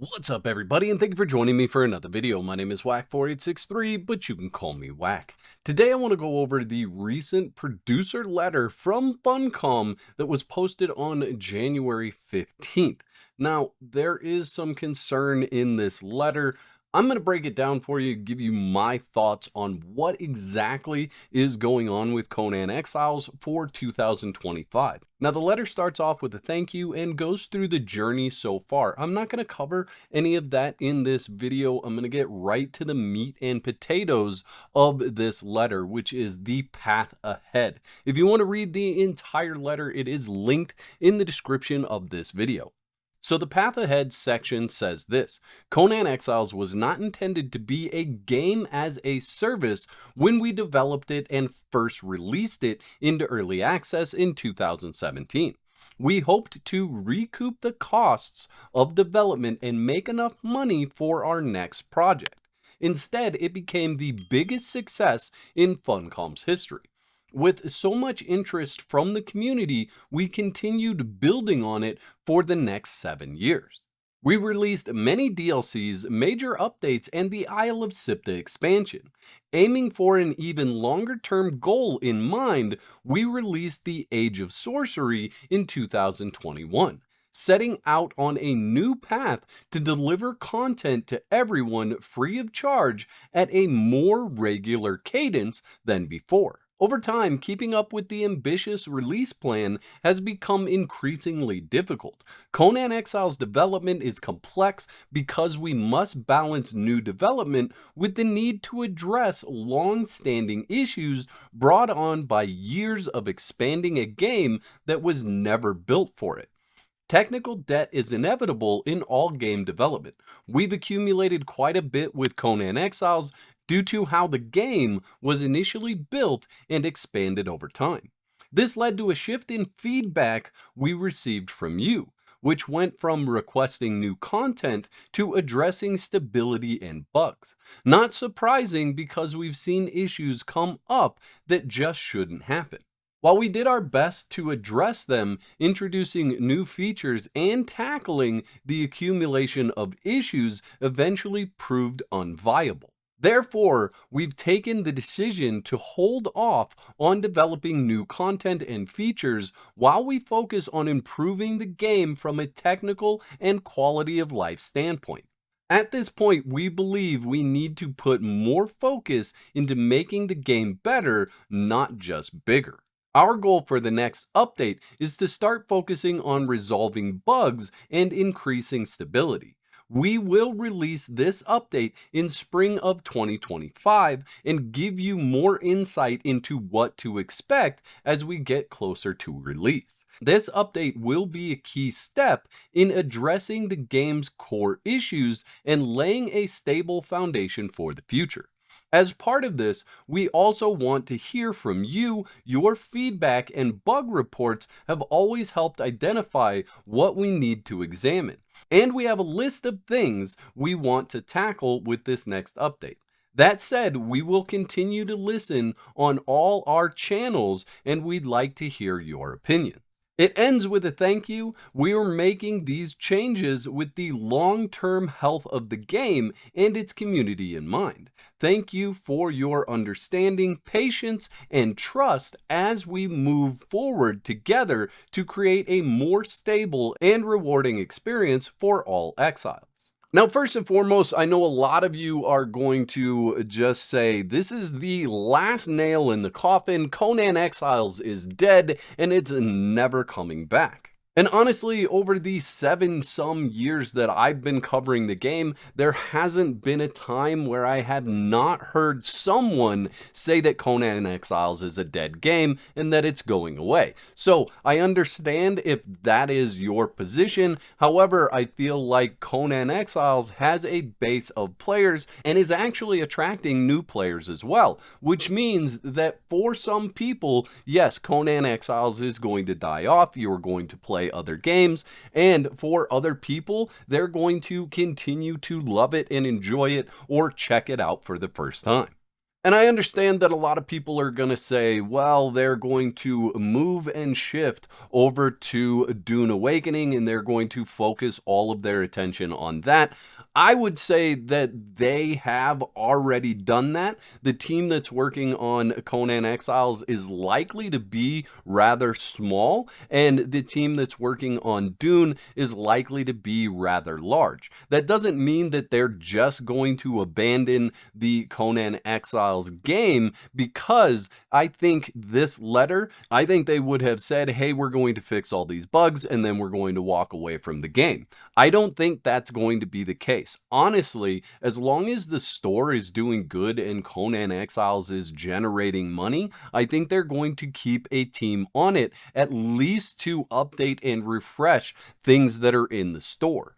What's up everybody, and thank you for joining me for another video. My name is Whack4863, but you can call me Whack. Today I want to go over the recent producer letter from Funcom that was posted on January 15th. Now, there is some concern in this letter. I'm going to break it down for you, give you my thoughts on what exactly is going on with Conan Exiles for 2025. Now, the letter starts off with a thank you and goes through the journey so far. I'm not going to cover any of that in this video. I'm going to get right to the meat and potatoes of this letter, which is the path ahead. If you want to read the entire letter, it is linked in the description of this video. So the path ahead section says this: Conan Exiles was not intended to be a game as a service when we developed it and first released it into early access in 2017. We hoped to recoup the costs of development and make enough money for our next project. Instead, it became the biggest success in Funcom's history. With so much interest from the community, we continued building on it for the next 7 years. We released many DLCs, major updates, and the Isle of Sipta expansion. Aiming for an even longer-term goal in mind, we released the Age of Sorcery in 2021, setting out on a new path to deliver content to everyone free of charge at a more regular cadence than before. Over time, keeping up with the ambitious release plan has become increasingly difficult. Conan Exiles development is complex because we must balance new development with the need to address long-standing issues brought on by years of expanding a game that was never built for it. Technical debt is inevitable in all game development. We've accumulated quite a bit with Conan Exiles due to how the game was initially built and expanded over time. This led to a shift in feedback we received from you, which went from requesting new content to addressing stability and bugs. Not surprising, because we've seen issues come up that just shouldn't happen. While we did our best to address them, introducing new features and tackling the accumulation of issues eventually proved unviable. Therefore, we've taken the decision to hold off on developing new content and features while we focus on improving the game from a technical and quality of life standpoint. At this point, we believe we need to put more focus into making the game better, not just bigger. Our goal for the next update is to start focusing on resolving bugs and increasing stability. We will release this update in spring of 2025 and give you more insight into what to expect as we get closer to release. This update will be a key step in addressing the game's core issues and laying a stable foundation for the future. As part of this, we also want to hear from you. Your feedback and bug reports have always helped identify what we need to examine. And we have a list of things we want to tackle with this next update. That said, we will continue to listen on all our channels, and we'd like to hear your opinion. It ends with a thank you. We are making these changes with the long-term health of the game and its community in mind. Thank you for your understanding, patience, and trust as we move forward together to create a more stable and rewarding experience for all exiles. Now, first and foremost, I know a lot of you are going to just say, this is the last nail in the coffin. Conan Exiles is dead and it's never coming back. And honestly, over the 7-some years that I've been covering the game, there hasn't been a time where I have not heard someone say that Conan Exiles is a dead game and that it's going away. So I understand if that is your position. However, I feel like Conan Exiles has a base of players and is actually attracting new players as well, which means that for some people, yes, Conan Exiles is going to die off. You're going to play other games, and for other people, they're going to continue to love it and enjoy it or check it out for the first time. And I understand that a lot of people are going to say, well, they're going to move and shift over to Dune Awakening and they're going to focus all of their attention on that. I would say that they have already done that. The team that's working on Conan Exiles is likely to be rather small, and the team that's working on Dune is likely to be rather large. That doesn't mean that they're just going to abandon the Conan Exiles game, because I think this letter, I think they would have said, hey, we're going to fix all these bugs and then we're going to walk away from the game. I don't think that's going to be the case. Honestly, as long as the store is doing good and Conan Exiles is generating money, I think they're going to keep a team on it, at least to update and refresh things that are in the store.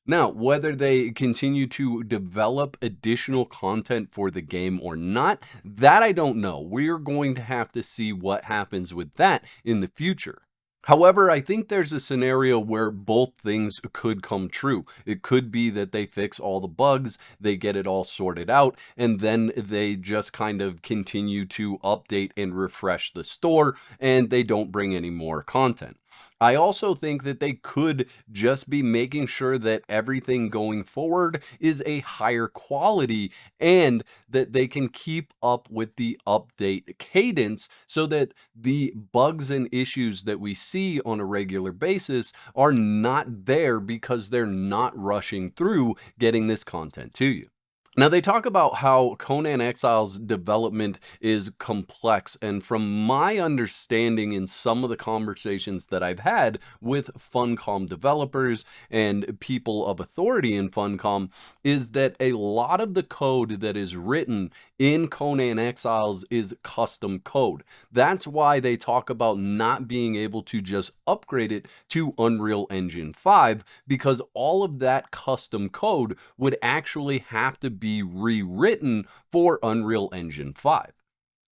Now, whether they continue to develop additional content for the game or not, that I don't know. We're going to have to see what happens with that in the future. However, I think there's a scenario where both things could come true. It could be that they fix all the bugs, they get it all sorted out, and then they just kind of continue to update and refresh the store, and they don't bring any more content. I also think that they could just be making sure that everything going forward is a higher quality, and that they can keep up with the update cadence so that the bugs and issues that we see on a regular basis are not there because they're not rushing through getting this content to you. Now, they talk about how Conan Exiles development is complex, and from my understanding in some of the conversations that I've had with Funcom developers and people of authority in Funcom, is that a lot of the code that is written in Conan Exiles is custom code. That's why they talk about not being able to just upgrade it to Unreal Engine 5, because all of that custom code would actually have to be rewritten for Unreal Engine 5.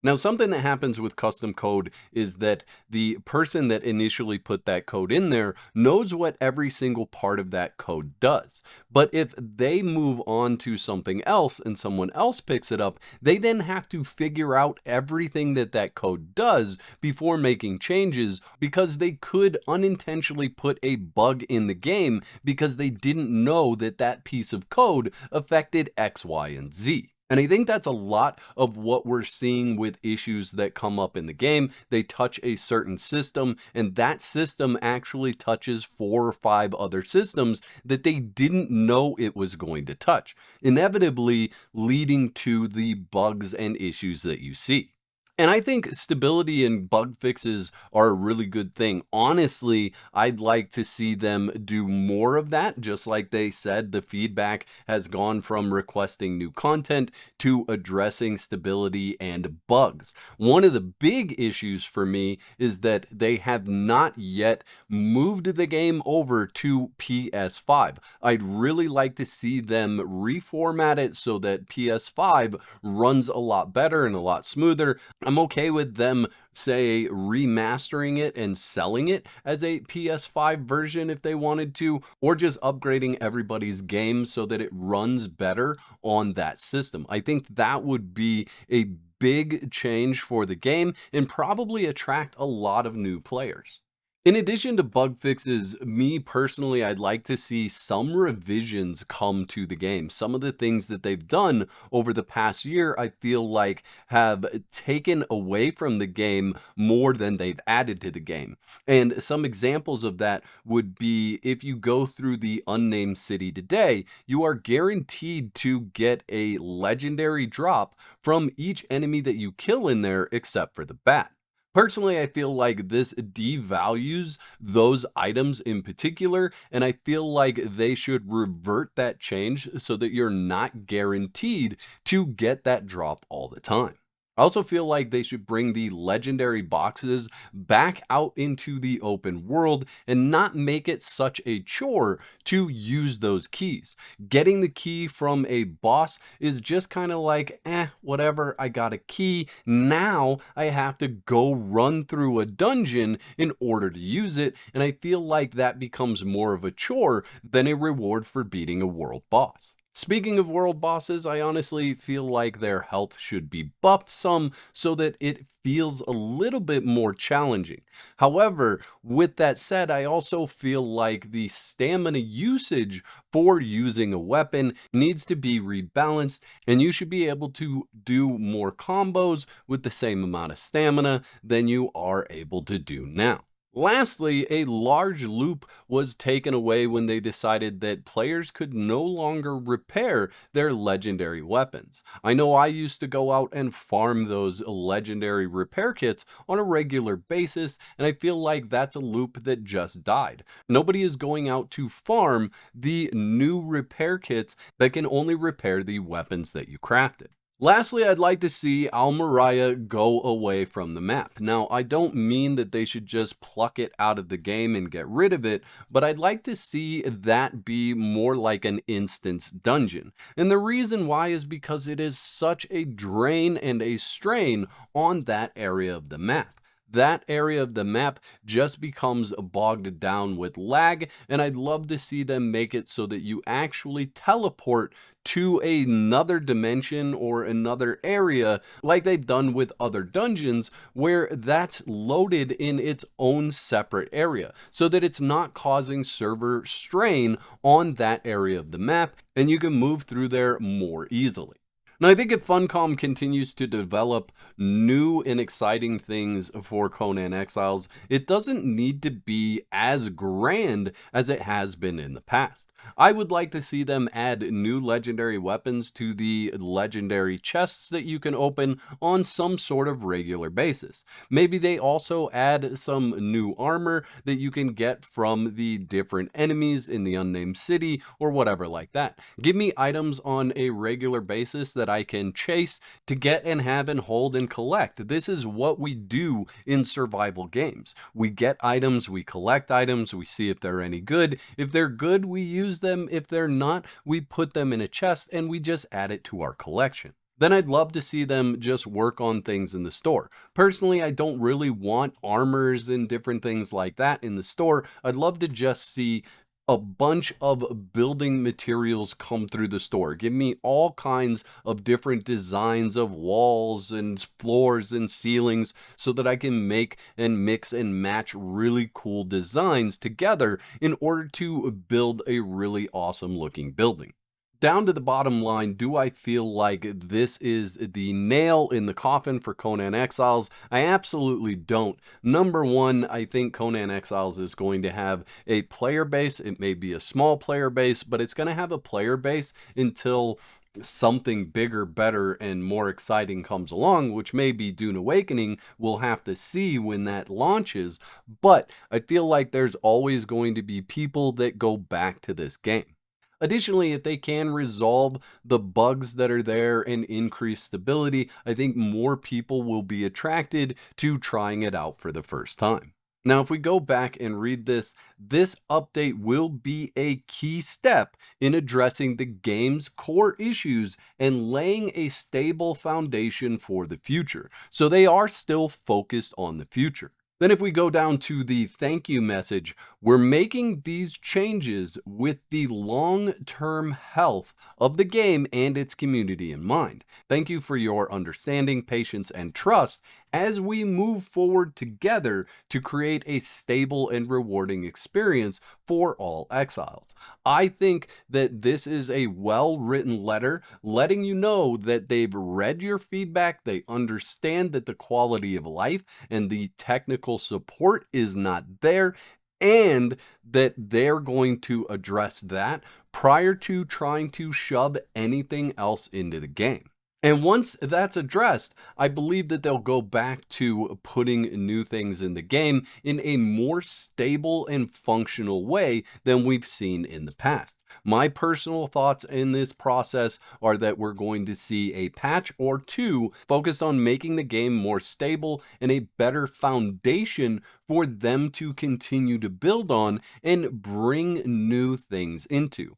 Now, something that happens with custom code is that the person that initially put that code in there knows what every single part of that code does. But if they move on to something else and someone else picks it up, they then have to figure out everything that that code does before making changes, because they could unintentionally put a bug in the game because they didn't know that that piece of code affected X, Y, and Z. And I think that's a lot of what we're seeing with issues that come up in the game. They touch a certain system, and that system actually touches 4 or 5 other systems that they didn't know it was going to touch, inevitably leading to the bugs and issues that you see. And I think stability and bug fixes are a really good thing. Honestly, I'd like to see them do more of that. Just like they said, the feedback has gone from requesting new content to addressing stability and bugs. One of the big issues for me is that they have not yet moved the game over to PS5. I'd really like to see them reformat it so that PS5 runs a lot better and a lot smoother. I'm okay with them, say, remastering it and selling it as a PS5 version if they wanted to, or just upgrading everybody's game so that it runs better on that system. I think that would be a big change for the game and probably attract a lot of new players. In addition to bug fixes, me personally, I'd like to see some revisions come to the game. Some of the things that they've done over the past year, I feel like have taken away from the game more than they've added to the game. And some examples of that would be, if you go through the unnamed city today, you are guaranteed to get a legendary drop from each enemy that you kill in there except for the bat. Personally, I feel like this devalues those items in particular, and I feel like they should revert that change so that you're not guaranteed to get that drop all the time. I also feel like they should bring the legendary boxes back out into the open world and not make it such a chore to use those keys. Getting the key from a boss is just kind of like, whatever, I got a key. Now I have to go run through a dungeon in order to use it, and I feel like that becomes more of a chore than a reward for beating a world boss. Speaking of world bosses, I honestly feel like their health should be buffed some so that it feels a little bit more challenging. However, with that said, I also feel like the stamina usage for using a weapon needs to be rebalanced, and you should be able to do more combos with the same amount of stamina than you are able to do now. Lastly, a large loop was taken away when they decided that players could no longer repair their legendary weapons. I know I used to go out and farm those legendary repair kits on a regular basis, and I feel like that's a loop that just died. Nobody is going out to farm the new repair kits that can only repair the weapons that you crafted. Lastly, I'd like to see Almeria go away from the map. Now, I don't mean that they should just pluck it out of the game and get rid of it, but I'd like to see that be more like an instance dungeon. And the reason why is because it is such a drain and a strain on that area of the map. That area of the map just becomes bogged down with lag, and I'd love to see them make it so that you actually teleport to another dimension or another area like they've done with other dungeons, where that's loaded in its own separate area so that it's not causing server strain on that area of the map and you can move through there more easily. Now, I think if Funcom continues to develop new and exciting things for Conan Exiles, it doesn't need to be as grand as it has been in the past. I would like to see them add new legendary weapons to the legendary chests that you can open on some sort of regular basis. Maybe they also add some new armor that you can get from the different enemies in the unnamed city or whatever like that. Give me items on a regular basis that I can chase to get and have and hold and collect. This is what we do in survival games. We get items, we collect items, we see if they're any good. If they're good, we use them. If they're not, we put them in a chest and we just add it to our collection. Then I'd love to see them just work on things in the store. Personally, I don't really want armors and different things like that in the store. I'd love to just see a bunch of building materials come through the store. Give me all kinds of different designs of walls and floors and ceilings so that I can make and mix and match really cool designs together in order to build a really awesome looking building. Down to the bottom line, do I feel like this is the nail in the coffin for Conan Exiles? I absolutely don't. Number one, I think Conan Exiles is going to have a player base. It may be a small player base, but it's going to have a player base until something bigger, better, and more exciting comes along, which may be Dune Awakening. We'll have to see when that launches. But I feel like there's always going to be people that go back to this game. Additionally, if they can resolve the bugs that are there and increase stability, I think more people will be attracted to trying it out for the first time. Now, if we go back and read this, this update will be a key step in addressing the game's core issues and laying a stable foundation for the future. So they are still focused on the future. Then if we go down to the thank you message, we're making these changes with the long-term health of the game and its community in mind. Thank you for your understanding, patience, and trust as we move forward together to create a stable and rewarding experience for all exiles. I think that this is a well-written letter letting you know that they've read your feedback, they understand that the quality of life and the technical support is not there, and that they're going to address that prior to trying to shove anything else into the game. And once that's addressed, I believe that they'll go back to putting new things in the game in a more stable and functional way than we've seen in the past. My personal thoughts in this process are that we're going to see a patch or two focused on making the game more stable and a better foundation for them to continue to build on and bring new things into.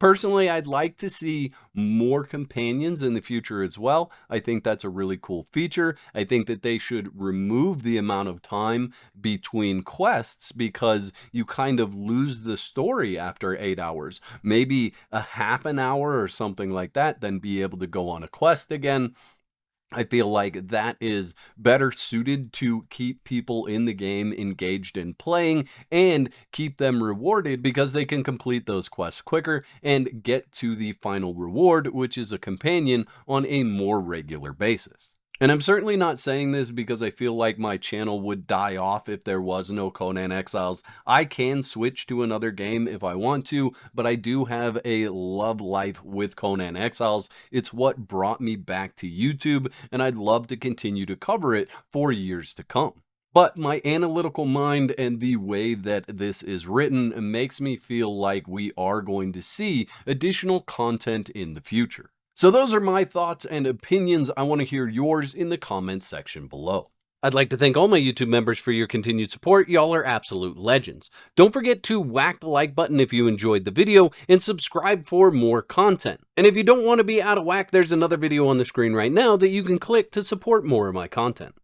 Personally, I'd like to see more companions in the future as well. I think that's a really cool feature. I think that they should remove the amount of time between quests because you kind of lose the story after 8 hours. Maybe a half an hour or something like that, then be able to go on a quest again. I feel like that is better suited to keep people in the game engaged in playing and keep them rewarded because they can complete those quests quicker and get to the final reward, which is a companion, on a more regular basis. And I'm certainly not saying this because I feel like my channel would die off if there was no Conan Exiles. I can switch to another game if I want to, but I do have a love life with Conan Exiles. It's what brought me back to YouTube, and I'd love to continue to cover it for years to come. But my analytical mind and the way that this is written makes me feel like we are going to see additional content in the future. So those are my thoughts and opinions. I want to hear yours in the comments section below. I'd like to thank all my YouTube members for your continued support. Y'all are absolute legends. Don't forget to whack the like button if you enjoyed the video and subscribe for more content. And if you don't want to be out of whack, there's another video on the screen right now that you can click to support more of my content.